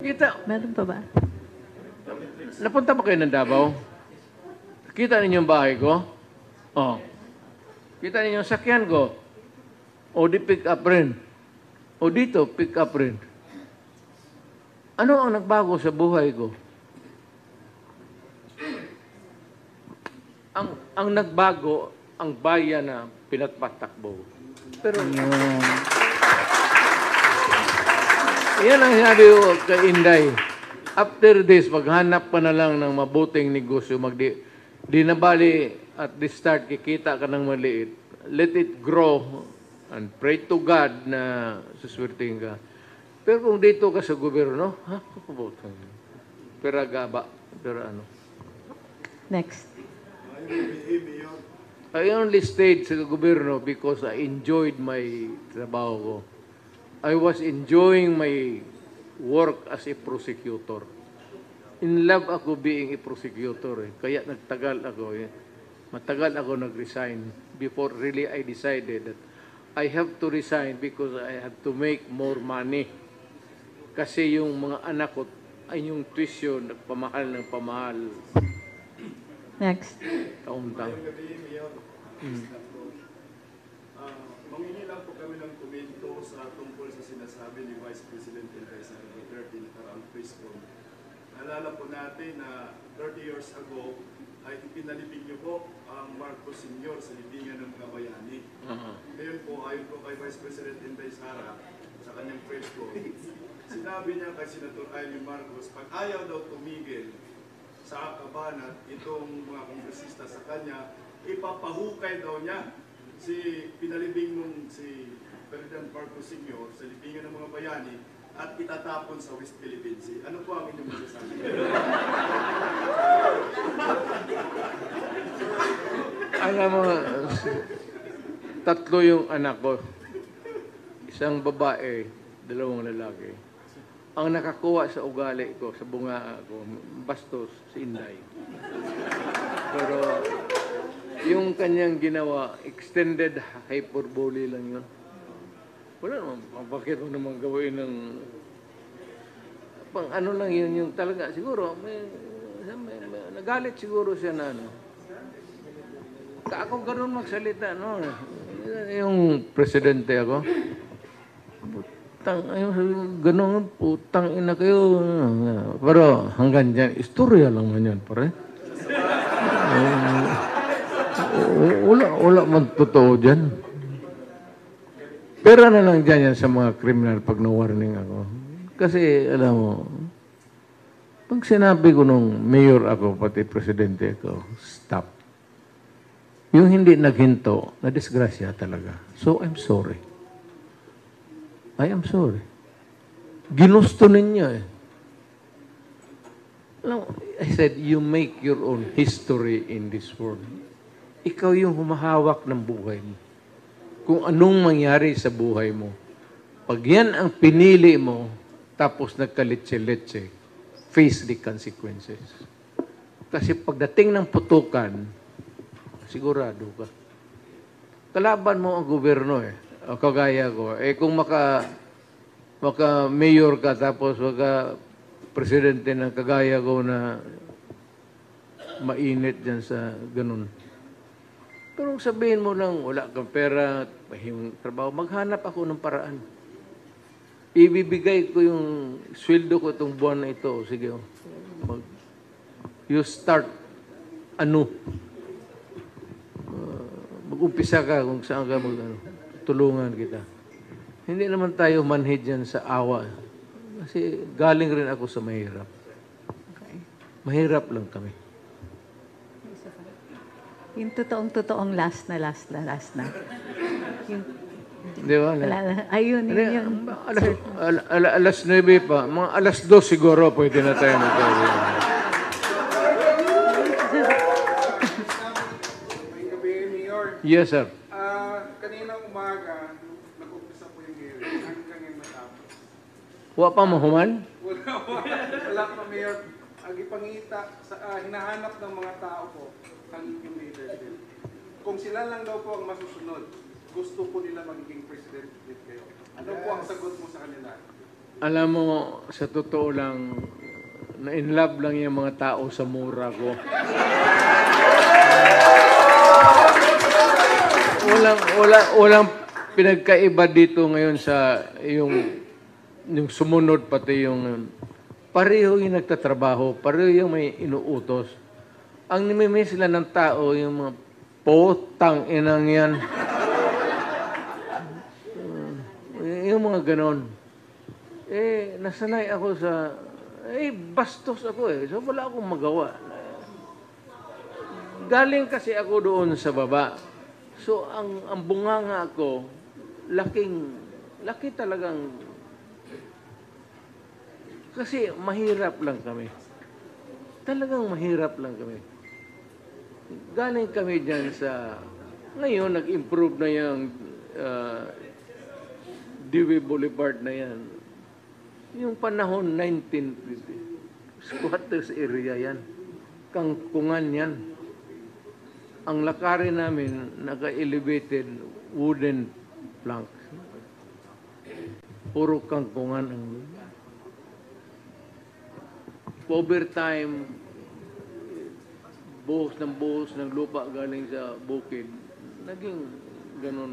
Kita, Meron pa ba? napunta ba kayo ng Davao? Kita ninyo yung bahay ko? Oh. Kita ninyo yung sakyan ko? O di pick up rin? O dito, pick up rin? Ano ang nagbago sa buhay ko? Ang nagbago, ang bayan na pinagpatakbo. Pero, yan ang sabi ko kay Inday. After this, maghanap pa na lang ng mabuting negosyo. Di na bali at the start, kikita ka ng maliit. Let it grow and pray to God na suswertihin ka. Pero kung dito ka sa gobyerno, ha? Pera gaba. Pera ano. Next. I only stayed sa gobyerno because I enjoyed my trabaho ko. I was enjoying my work as a prosecutor. In love ako being a prosecutor. Kaya nagtagal ako. Matagal ako nag-resign before really I decided that I have to resign because I have to make more money. Kasi yung mga anak ko ay yung tuition, nagpamahal ng pamahal. Next. Taon-taon. Mangingi lang po kami ng komento sa tungkol sa sinasabi ni Vice President Inday Sara Duterte na karang press con. Naalala po natin na 30 years ago ay ipinalibing niyo po ang Marcos Sr. sa libingan ng mga bayani. Ngayon po, ayon po kay Vice President Inday Sara sa kanyang press con, sinabi niya kay Senator Amy Marcos, pag ayaw daw tumigil sa kabanat itong mga kongresista sa kanya, ipapahukay daw niya si pinalibing nung si President Marcos Sr. sa libingan ng mga bayani at itatapon sa West Philippine Sea. Ano po ang inyong masasabi? Alam mo, tatlo yung anak ko. Isang babae, dalawang lalaki. Ang nakakuha sa ugali ko, sa bunga ko, bastos, si Inday. Pero yung kanyang ginawa, extended hyperbole lang yun. Wala naman, bakit mo naman gawin ng pang ano lang yun, yung talaga, siguro, nagalit siguro siya na ano. Ako ganun magsalita, no? Yung presidente ako, ganun, putang ina kayo. Pero hanggang dyan, istorya lang man yan, pare. Wala man totoo dyan. Pera na lang dyan yan sa mga criminal pag na-warning ako. Kasi, alam mo, pag sinabi ko nung mayor ako, pati presidente ako, stop. Yung hindi naghinto, na-disgrasya talaga. So, I'm sorry. I am sorry. Ginusto ninyo eh. Alam mo, I said, you make your own history in this world. Ikaw yung humahawak ng buhay mo. Kung anong mangyari sa buhay mo. Pag yan ang pinili mo, tapos nagkaletse-letse, face the consequences. Kasi pagdating ng putukan, sigurado ka. Kalaban mo ang gobyerno eh. O kagaya ko. Eh kung maka-mayor ka, tapos maka-presidente ng kagaya ko na mainit dyan sa ganun. Pero sabihin mo lang, wala kang pera, mahimong trabaho, maghanap ako ng paraan. Ibibigay ko yung sweldo ko itong buwan na ito. Sige, you start mag-umpisa ka kung saan ka tulungan kita. Hindi naman tayo manhid yan sa awa. Kasi galing rin ako sa mahirap. Okay. Mahirap lang kami. Yung totoong last na. Yung, Di ba? ayun, yun. Alas 9 pa. Mga alas 2 siguro pwede na tayo magkakaroon. Yes, sir. Kaninang umaga, nag-umpisa po yung hearing. Hanggang ngayon matapos. Wa pa mahuman? Wala pa, Mayor. Ang ipangita, hinahanap ng mga tao po, yung leadership. Kung sila lang daw po ang masusunod, gusto po nila magiging president with kayo. Ano po ang sagot mo sa kanila? Alam mo, sa totoo lang, na in love lang yung mga tao sa mura ko. Walang pinagkaiba dito ngayon sa yung sumunod pati yung pareho yung nagtatrabaho, pareho yung may inuutos. Ang nimimiss sila ng tao, yung mga potang inang yan. Yung mga ganon. Nasanay ako sa, bastos ako so wala akong magawa. Galing kasi ako doon sa baba. So, ang bunganga ko, laki talagang, kasi mahirap lang kami. Talagang mahirap lang kami. Galing kami dyan sa, ngayon, nag-improve na yung Dewey Boulevard na yan. Yung panahon, 1950, squatters area yan. Kangkungan yan. Ang lakarin namin, naka-elevated wooden plank. Puro kangkungan ang overtime, buhos ng lupa galing sa bukid. Naging ganun.